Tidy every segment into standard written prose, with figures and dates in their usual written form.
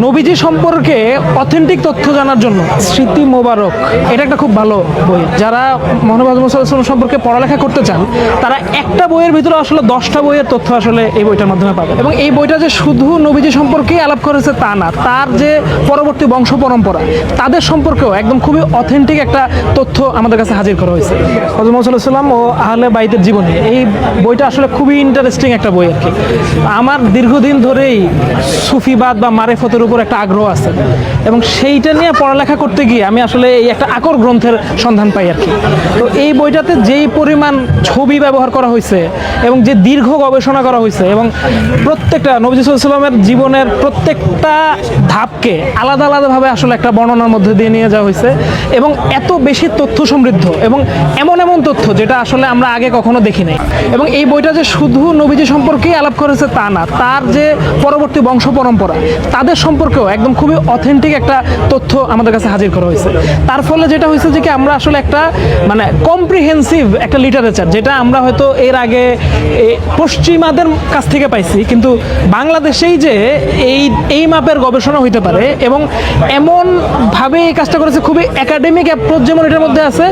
নবীজি সম্পর্কে অথেন্টিক তথ্য জানার জন্য স্মৃতি মোবারক এটা একটা খুব ভালো বই। যারা মহানবী হযরত মুহাম্মদ সাল্লাল্লাহু আলাইহি ওয়াসাল্লাম সম্পর্কে পড়ালেখা করতে চান তারা একটা বইয়ের ভিতরে আসলে 10টা বইয়ের তথ্য আসলে এই বইটার মাধ্যমে পাবে। এবং এই বইটা যে শুধু নবীজি সম্পর্কে আলাপ করেছে তা না, তার যে পরবর্তী বংশ পরম্পরা তাদের সম্পর্কেও একদম খুবই অথেন্টিক একটা তথ্য আমাদের কাছে হাজির করা হয়েছে। হযরত মুহাম্মদ সাল্লাল্লাহু আলাইহি ওয়াসাল্লাম ও আহলে বাইতের জীবনে এই বইটা আসলে খুবই ইন্টারেস্টিং একটা বই আর কি। আমার দীর্ঘদিন ধরেই সুফিবাদ বা মারেফতের উপর একটা আগ্রহ আছে এবং সেইটা নিয়ে পড়ালেখা করতে গিয়ে আমি আসলে এই একটা আকর গ্রন্থের সন্ধান পাই আর কি। তো এই বইটাতে যেই পরিমাণ ছবি ব্যবহার করা হয়েছে এবং যে দীর্ঘ গবেষণা করা হয়েছে এবং প্রত্যেকটা নবী সাল্লাল্লাহু আলাইহি ওয়াসাল্লামের জীবনের প্রত্যেকটা ধাপকে আলাদা আলাদাভাবে আসলে একটা বর্ণনার মধ্যে দিয়ে নিয়ে যাওয়া হয়েছে এবং এত বেশি তথ্য সমৃদ্ধ এবং এমন এমন তথ্য যেটা আসলে আমরা আগে কখনো দেখি নাই। এবং এই বইটা যে শুধু নবীজি সম্পর্কেই আলাপ করেছে তা না, তার যে পরবর্তী বংশ পরম্পরা তাদের সম্পর্কেও একদম খুবই অথেন্টিক একটা তথ্য আমাদের কাছে হাজির করা হয়েছে। তার ফলে যেটা হয়েছে যে কি আমরা আসলে একটা মানে কম্প্রিহেন্সিভ একটা লিটারেচার, যেটা আমরা হয়তো এর আগে পশ্চিমাদের কাছ থেকে পাইছি, কিন্তু বাংলাদেশেই যে এই মাপের গবেষণা হইতে পারে এবং এমনভাবে এই কাজটা করেছে, খুবই একাডেমিক অ্যাপ্রোচ যেমন এটার মধ্যে আছে,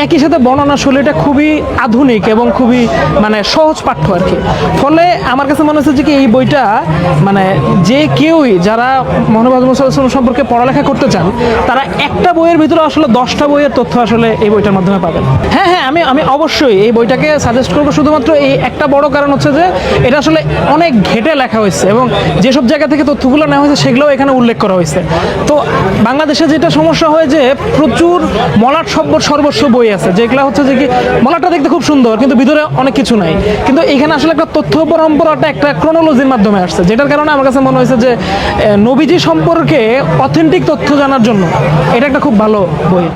একই সাথে বর্ণনা শৈলীটা খুবই আধুনিক এবং খুবই মানে সহজ পাঠ্য আর কি। ফলে আমার কাছে মনে হচ্ছে যে কি এই বইটা মানে যে কেউই যারা মহানবী হযরত মুহাম্মদ সাল্লাল্লাহু আলাইহি ওয়াসাল্লাম সম্পর্কে পড়ালেখা করতে চান তারা একটা বইয়ের ভিতরে আসলে 10টা বইয়ের তথ্য আসলে এই বইটার মাধ্যমে পাবেন। হ্যাঁ হ্যাঁ, আমি অবশ্যই এই বইটাকে সাজেস্ট করবো। শুধুমাত্র এই একটা বড় কারণ হচ্ছে যে এটা আসলে অনেক ঘেটে লেখা হয়েছে এবং যেসব জায়গা থেকে তথ্যগুলো নেওয়া হয়েছে সেগুলোও এখানে উল্লেখ করা হয়েছে। তো বাংলাদেশে যেটা সমস্যা হয় যে প্রচুর মলাট সর্বস্ব বই আছে, যেগুলো হচ্ছে যে কি মলাটটা দেখতে খুব সুন্দর কিন্তু ভিতরে অনেক কিছু নাই, কিন্তু এখানে আসলে একটা তথ্য পরম্পরাটা একটা ক্রোনোলজির মাধ্যমে আসছে, যেটার কারণে আমার কাছে মনে হয়েছে যে নবীজি সম্পর্কে অথেন্টিক তথ্য জানার জন্য এটা একটা খুব ভালো বই।